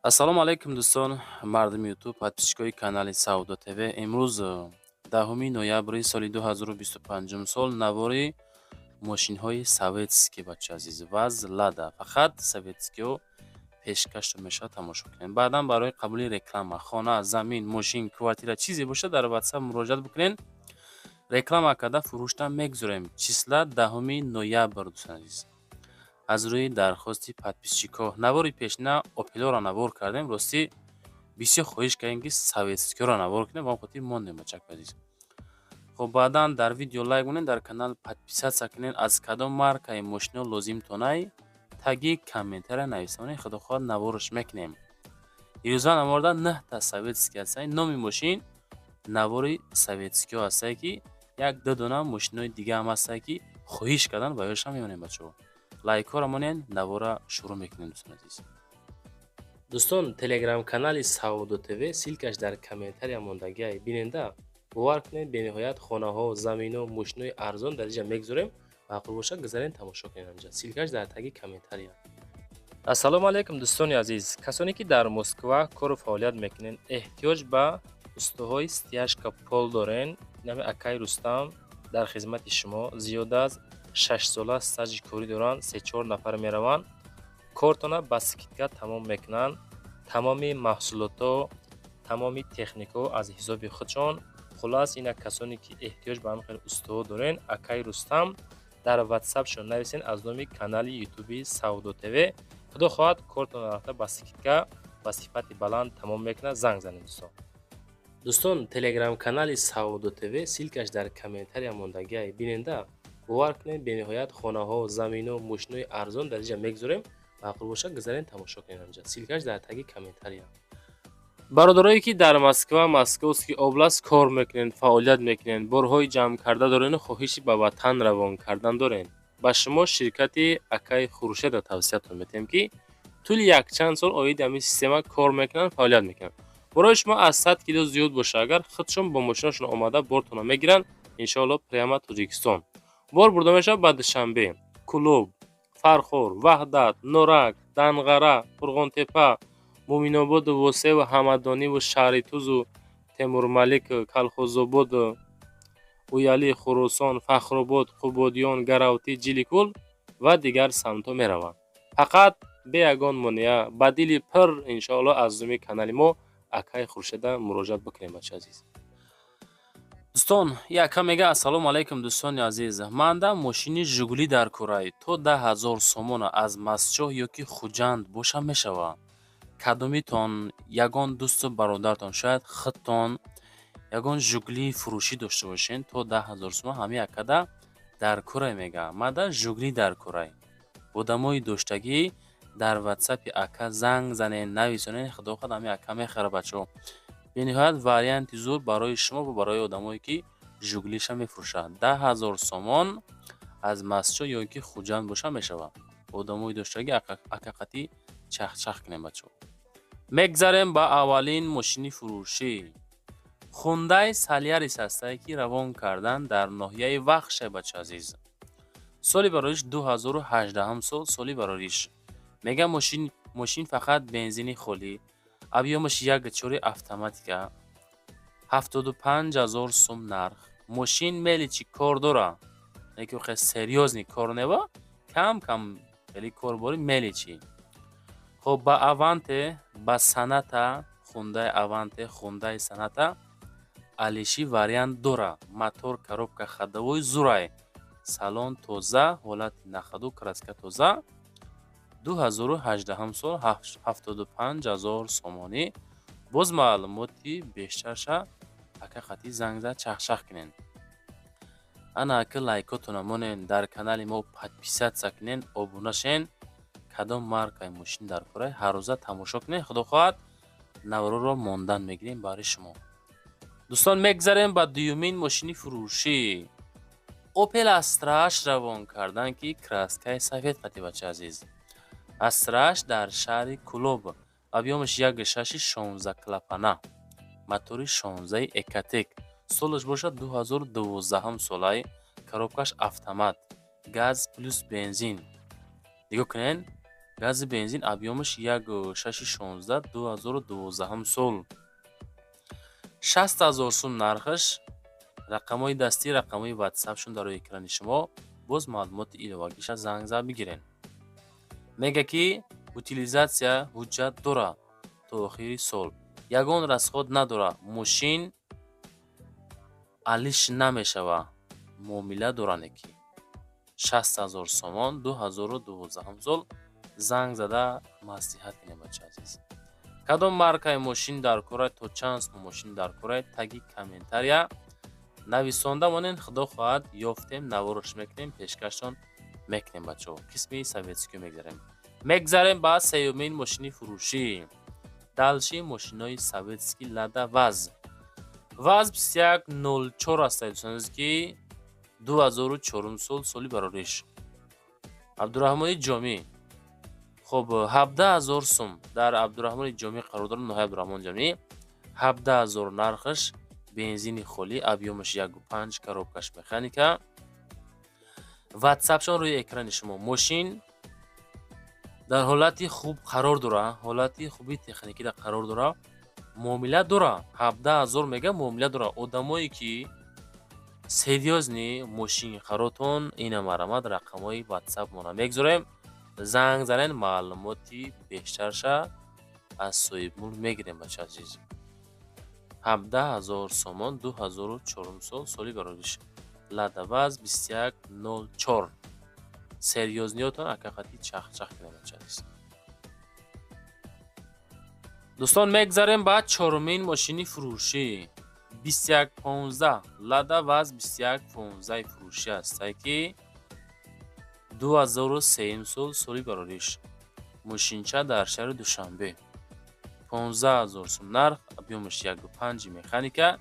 ассалому алайкум дӯстон, мардуми ютуб, подписчикои канали Саудо ТВ. Имрӯз 10 ноябри соли 2025 сол навори мошинҳои советский, бачаи азиз, ваз лада, фақат советскиҳо пешкашро мешавад, тамошо кунед. Баъдан барои қабули реклама, хона, замин, мошин, квартира чизе бошад, дар WhatsApp муроҷиат бикунед. Реклама карда фурӯшта мегузорем. Числа 10 ноябр, дӯстон азиз. аз рӯи дархости подписчикҳо навори пешна опелоро навор кардем. Рости бисёр хоҳиш кардем ки советскиёро навор кунем, ва хотир мондем бачаки азиз. хоб баъдан дар видео лайк монед, дар канал подписатсия кунед. аз кадом маркаи мошино лозимтонай таги комментария нависонед. худо хоҳад навораш мекунем. ирӯза наморда 9 советский ҳастаи номи мошин навори советскиҳо ҳастаи ки як ду дона мошинои дига ҳам ҳастаи ки хоҳиш кардан ва ёшам мемонем бачаҳо. лайкҳоро монед, навора шурӯъ мекунем дӯстон азиз. дӯстон, телеграм канали Саудо ТВ, силкаш дар комментария мондагиай биненда. бовар кунед, бениҳоят хонаҳо, заминҳо, мошинои арзон дар инҷа мегузорем. мақбул бошад гузарен тамошо кунед анҷа. силкаш дар таги комментария. ассалому алайкум дӯстони азиз. касоне ки дар Москва кору фаъолият мекунед, эҳтиёҷ ба устуҳои стяжка пол дорен, нами акай Рустам дар хизмати шумо. зиёда аз 6 сола стажи корӣ доранд, 3-4 нафар мераванд. кортона ба скидка тамом мекунанд. тамоми маҳсулото, тамоми техникаҳо аз ҳисоби худшон. хулас ина касоне ки эҳтиёҷ ба ҳамин устуҳо дорен, акай Рустам дар WhatsAppшон нависен аз номи канали ютуби Саудо ТВ. худо хоҳад кортона рафта ба скидка ба сифати баланд тамом мекунад. занг занед дӯстон. дӯстон, телеграм канали Саудо ТВ, силкаш дар комментария мондагиай биненда. бовар кунед, бениҳоят хонаҳо, заминҳо, мошинои арзон дар инҷа мегузорем. мақбул бошад гузарен тамошо кунед анҷа. силкаш дар таги комментария. бародарое ки дар Москва, Московский област кор мекунед, фаъолият мекунед, борҳои ҷамъ карда дорен, хоҳиши ба ватан равон кардан дорен, ба шумо ширкати акай Хуршедро тавсиятон метем ки тӯли якчанд сол оиди ҳамин система кор мекунанд, фаъолият мекунанд. борои шумо аз 100 кило зиёд боша, агар худшон бо мошинашон омада бортона мегиранд, иншоалло прямо Тоҷикистон. бор бурда мешавад ба Душанбе, Кулуб, Фархор, Ваҳдат, Норак, Данғара, Фурғонтепа, Муминоbodu, Восеву, Ҳамадониву, Шаҳритузу, Темурмалику, Калхозободу, Уяли, Хурусон, Фахробод, Қубодиён, Гаравтӣ, Ҷиликул ва дигар самтҳо мераванд. фақат бе ягон монеа, ба дили пир иншоалло аз зуми канали мо акай Хуршеда муроҷиат бикунем бачаи азиз. дӯстон, яка мега ассалому алайкум дӯстони азиз. манда мошини Жигули дар курай то 10,000 сомона аз Мастчоҳ ёки Хуҷанд боша мешавад. кадомитон ягон дӯсту бародаратон, шояд худтон ягон Жигули фурӯшӣ дошта бошен то 10,000 сомон, ҳамин якада дар курай мега. мада Жигули дар курай. одамои доштагӣ дар WhatsApp ака занг занен, нависонен, худо хоҳад ҳамин ака мехара бачаҳо. бениҳоят варианти зуд барои шумо ва барои одамое ки Жигулиша мефурӯшанд. 10,000 сомон аз Мастчоҳ ёки Хуҷанд боша мешавад. одамои доштагӣ акақати чахчах кунем бачаҳо. мегзарем ба аввалин мошини фурӯшӣ. Hyundai Solaris ҳастае ки равон кардан дар ноҳияи Вахше бачаҳо азиз. соли бароиш 2018 сол, соли бароиш. мега мошин фақат бензини холӣ, объёмаш 1.4 автоматика, 75,000 сум нарх. мошин мели чи кор дора, яке вақт серьёзни кор нева, кам вели корбори мели чи. хоб ба Аванте, ба Саната, Hyundai Avante, Hyundai Sanata алиши вариант дора. мотор, коробка ходовой зурай, салон тоза, ҳолати нахаду, краска тоза. 2018 сол, 75,000 сомонӣ. боз маълумоти бештарша акақати зангза чахчах кунен. ана ака лайкотона монен, дар канали мо подписатсия кунен, обуна шен. кадом маркаи мошин дар курай ҳаррӯза тамошо кунен. худо хоҳад навороро мондан мегирем барои шумо. дӯстон, мегзарем ба дуюмин мошини фурӯшӣ. Opel Astra равон кардан ки краскаи сафед қати бача азиз. Astra дар шаҳри Кулуб, объёмаш 1.6 16 клапана, мотори 16 Экотек, солаш бошад 2012 солай, коробкаш автомат, газ плюс бензин. нигоҳ кунед, гази бензин объёмаш 1.616 2012 сол 60,000 сум нархаш. рақамҳои дастӣ, рақамҳои ватсапшон дар рӯи экрани шумо. боз маълумоти иловагиша занг зад бигирен. мега ки утилизатсия ҳуҷҷат дора то охири сол. ягон расход надора. мошин алиш намешава. муомила доране ки 60,000 сомон 2012 сол. занг зада маслиҳат кунем бача азиз. кадом маркаи мошин дар кора, то чанд сум мошин дар кора, таги комментария нависонда монен. худо хоҳад ёфтем, навориш мекунем, пешкашон мекунем бачаҳо. қисми советскиё мегзарем ба сеюмин мошини фурӯшӣ. далши мошинои советский Lada Vaz. Vaz 2104 аст ки 2004 сол, соли барориш. абдураҳмони ҷомӣ. хоб 17,000 сум дар абдураҳмони ҷомӣ қарор дорад. ноҳаи абдураҳмони ҷомӣ 17,000 нархаш. бензини холӣ, объёмаш 1.5 коробкаш механика. ватсапшон рӯи экрани шумо. мошин дар ҳолати хуб қарор дора, ҳолати хуби техникида қарор дора. муомила дора. 17,000 мега муомила дора. одамое ки серьёзни мошини харотон ина марамад рақамҳои ватсап мона мегзорем. занг занен, маълумоти бештарша аз соҳибмулк мегирем бача азиз. 17,000 сомон 2004 сол, соли барориш. Lada Vaz 2104. серьёзниётон акақати чахчах кунем бача азиз. дӯстон, мегзарем ба чорумин мошини фурӯшӣ. 2115 Lada Vaz 2115 фурӯшӣ аст ки 2003 сол, соли барориш. мошинча дар шаҳри Душанбе. 15,000 сум нарх, объёмаш 1.5 механика.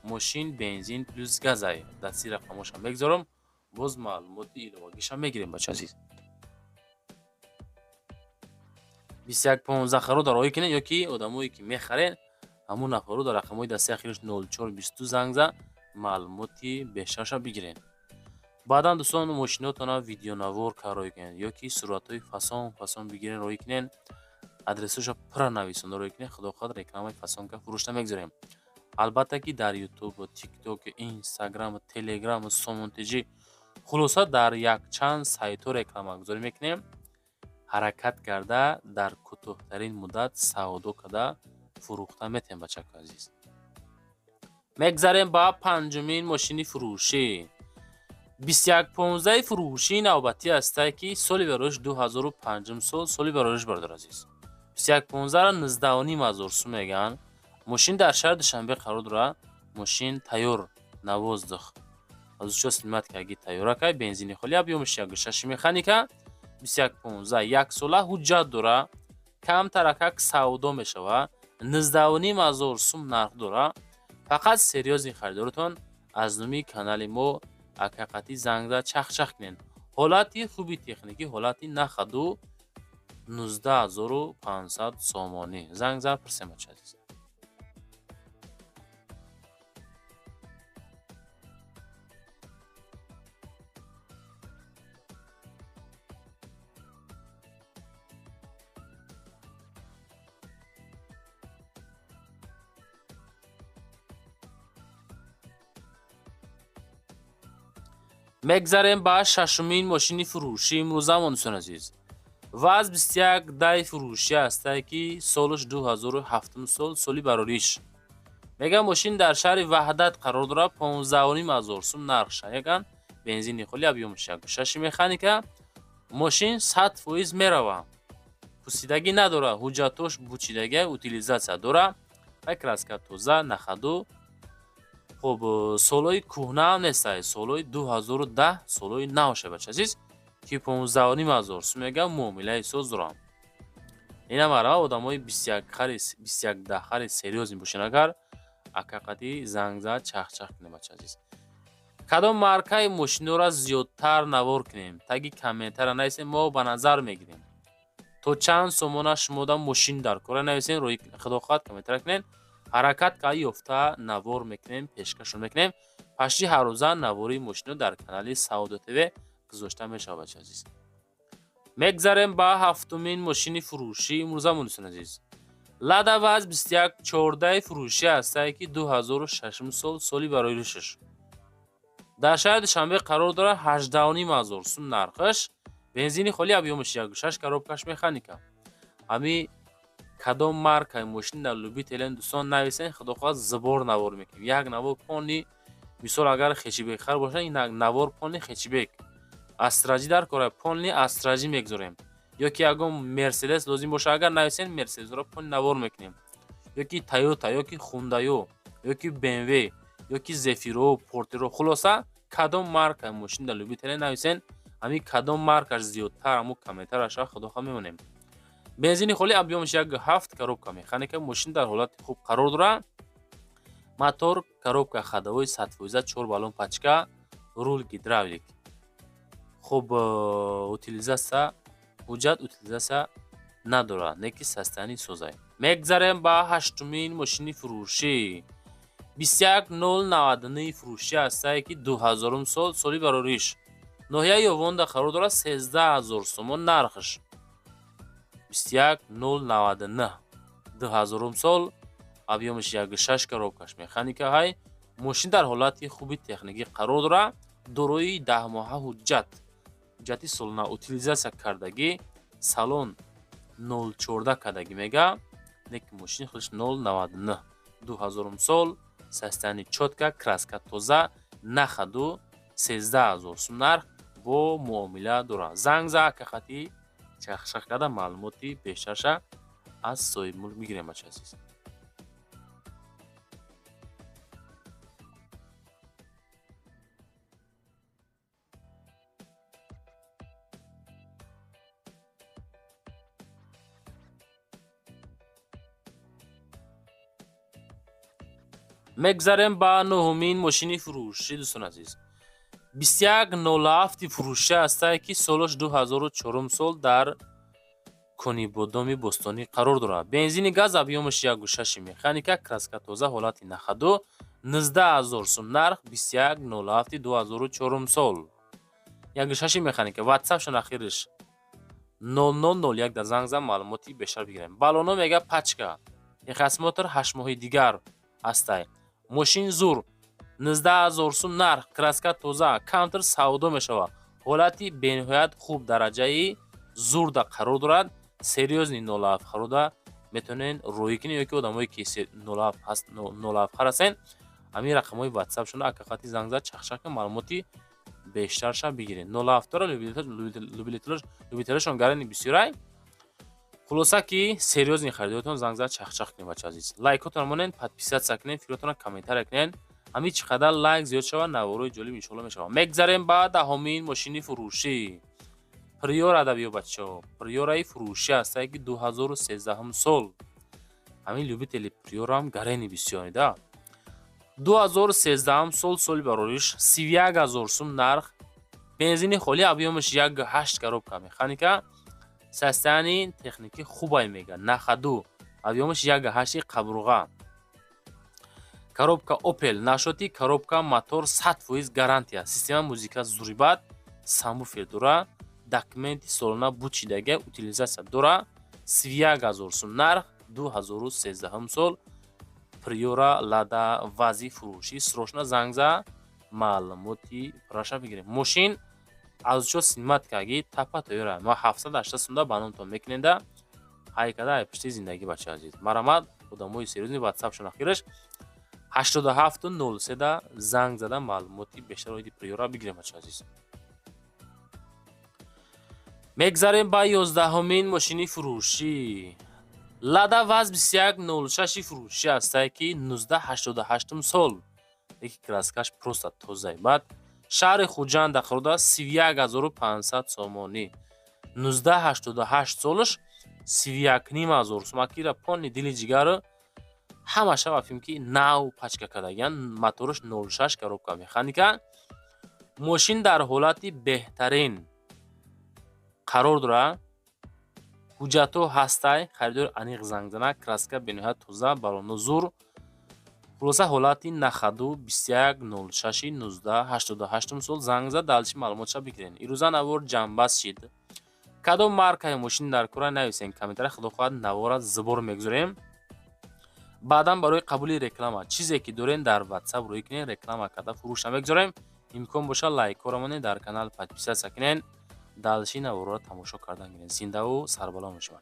мошин бензин плюс газай. дасти рақамоша мегзорам. боз маълумоти иловагиша мегирем бача азиз. 2115 харуда роҳӣ кунед, ёки одамое ки мехарен ҳамун нафару дар рақамҳои дастӣ ахираш 0422 занг зад маълумоти бештарша бигирен. баъдан дӯстон, мошинотона видеонавор роҳӣ кунед, ёки суратҳои фасон бигирен, роҳӣ кунед, адресоша пура нависонда роҳӣ кунед. худо хоҳад рекламаи фасонка фурӯшта мегзорем. албатта ки дар YouTube, TikTok, Instagram, Telegram, Somonтежи, хулоса дар якчанд сайтҳо рекламагузорӣ мекунем. ҳаракат карда дар кӯтоҳтарин муддат савдо карда фурӯхта метавем бачаҳои азиз. мегзарем ба панҷумин мошини фурӯшӣ. 2115 фурӯшии навбатӣ аст ки соли барориш 2005 сол, соли барориш бародар азиз. 2115 19,500 сум меган. мошин дар шаҳри Душанбе қарор дорад. мошин тайёр навоздух. азучо силмат каги тайёракай, бензини холӣ, объёмаш 1.6 механика. 2115 як сола ҳуҷҷат дора. камтаракак савдо мешава. 19,500 сум нарх дора. фақат серьёзни харидоротон аз нӯми канали мо акақати занг зад чахчах кунед. ҳолати хуби техникӣ, ҳолати нахаду 19,500 сомонӣ. занг зад пурсем бача азиз. мегзарем ба шашумин мошини фурӯшӣ имрӯзамон дӯстон азиз. Vaz 21 дай фурӯшӣ аст ки солаш 2007 сол, соли барориш. мега мошин дар шаҳри Ваҳдат қарор дорад. 15,500 сум нархша яган. бензини холӣ, объёмаш 1.6 механика. мошин 100% мерава. пусидагӣ надора. ҳуҷҷатош бучидагӣ, утилизатсия дора. краска тоза, нахаду. хоб солҳои кӯҳна нестай, солҳои 2010 солҳои навша бача азиз ки 15,500 сум меган. муомилаи соз дорам. ина мара одамои 21 дахари серьёзни бошинагар акақати занг зад чахчах кунем бача азиз. кадом маркаи мошинора зиёдтар навор кунем? таги комментария нависем, мо ба назар мегирем. то чанд сомона шумода мошин дар кора нависем, роҳи худо хоҳад комментария кунед. ҳаракат ка ёфта навор мекунем, пешкашон мекунем. пашти ҳаррӯза навории мошино дар канали Саудо ТВ гузошта мешавад бача азиз. мегзарем ба ҳафтумин мошини фурӯшӣ имрӯзамон дӯстон азиз. Lada Vaz 21 14 фурӯшӣ ҳастае ки 2006 сол соли барои рӯшаш. дар шаҳри Душанбе қарор дорад 18,500 сум нархаш. Бензини холӣ объёмаш 1.6 коробкаш механика. ҳами кадом маркаи мошин дар любителен дӯстон нависен худохоҳад зубор навор мекунем. Як навор пони мисол агар хечибекхар бошад ин навор пони хечибек. Астраҷӣ дар кора пони астраҷӣ мегзорем. ёки ягон Мерседес лозим боша агар нависен Мерседесро пони навор мекунем. ёки Toyota ёки Hyundai ёки BMW ёки Zefiro Portero хулоса кадом маркаи мошин дар любителен нависен ҳами кадом маркаш зиёдтар аммо каметараша худохоҳ мемонем. Бензини холӣ объёмаш 1.7 коробка механика. Мошин дар ҳолати хуб қарор дорад. Мотор коробка ходовой 100%, 4 баллон пачка, рул гидравлик. хуб утилизация ҳуҷҷат утилизация надорад, неки састани созай. Мегзарем ба ҳаштумин мошини фурӯшӣ. 21099 фурӯшӣ ҳастае ки 2000 сол соли барои рӯш. ноҳияи Ёвонда қарор дорад 13000 сомон нархаш. 21099 2000 сол объёмаш 1.6 коробкаш механика ҳай. мошин дар ҳолати хуби техникӣ қарор дорад. дорои 10 моҳа ҳуҷҷати солона утилизация кардагӣ, салон 014 кардагӣ мега. неки мошини худаш 099 2000 сол, састани чотка, краска тоза, нахаду 13000 сум нарх бо муомила дорад. занг за акахати чахшах карда маълумоти бештарша аз соҳиби мулк бигирем бача азиз. мегзарем ба нӯҳумин мошини фурӯшӣ дӯстон азиз. 2107 фурӯшӣ ҳастае ки солаш 2004 сол дар Конибодоми Бостонӣ қарор дорад. Бензини газ объёмаш 1.6 механика, краска тоза, ҳолати нахаду, 19000 сум нарх. 2107 2004 сол, 1.6 механика. ватсапшон ахириш 0001 дар занг зан маълумоти бештар бигирем. баллоно мега пачка, техосмотр 8 моҳи дигар ҳастае. мошин зур 19000 сум нарх, краска тоза, каунтер савдо мешавад. ҳолати бениҳоят хуб дараҷаи зурда қарор дорад. серьёзни нолафхаруда метавонен роӣ кунед ёки одамое ки нолафхар ҳастен ҳамин рақамҳои ватсапшона акахати занг зад чахчака маълумоти бештарша бигиред. нолафтора любителашон гарани бисёрай. хулоса ки серьёзни харидоритон занг зад чахчах кунед бача азиз. лайкотон монен, подписатсия кунед, фикротона комментария кунед. ҳамин чӣ қадар лайк зиёд шавад наворои ҷолиб иншоалло мешавад. мегзарем ба даҳумин мошини фурӯшӣ. Приора да биё бачаҳо. Приораи фурӯшӣ ҳастае ки 2013 сол. ҳамин любители приорам гарани бисёре да. 2013 сол соли барои рӯш, 31000 сум нарх. бензини холӣ объёмаш 1.8 коробка механика. састани техникӣ хубай мега. нахаду объёмаш 1.8 қабурға. коробка Opel, нашоти коробка, мотор 100% гарантия. Система музика зурибат, самбуфер дора. документи солона бучидаги утилизация дора. 31000 сум нарх. 2013 сол. Приора Lada Vazi фурӯшӣ. срочно занг за маълумоти праша бигирем. мошин азчо синматкаги тапа Toyota ма 780 сумда банонтон мекуненда ҳайкада айпишти зиндагӣ бача азиз. марамад одамои серьёзни ватсапшон ахираш 8703 да занг зада маълумоти бештарои Приора бигирем бача азиз. мегзарем ба 11-ҳумин мошини фурӯшӣ. Lada Vaz 2106 фурӯшӣ ҳастае ки 1988 сол. яке краскаш просто тозаи бад. шаҳри Хуҷанда қарор дорад 31500 сомонӣ. 1988 солаш 31500 сом. акира пони дили ҷигару ҳамаша вафим ки нав пачка кардагиян. мотораш 06 коробка механика. мошин дар ҳолати беҳтарин қарор дорад. ҳуҷҷатҳо ҳастай, харидори аниқ занг зана, краска бениҳоят тоза, баллоно зур. хулоса ҳолати нахаду 2106 1988 сол занг зад далтиши маълумотша бигирен. ирӯза навор ҷамъбаст шид. кадом маркаи мошин дар кора нависен комментария. худо хоҳад навора зубур мегузорем. баъдан барои қабули реклама чизе ки дорен дар WhatsApp рӯй кунен, реклама карда фурӯша мегузорем. имкон боша лайкора монед, дар канал подписатсия кунен, далши навораро тамошо кардан гирен. Зиндаву сарбало мешавад.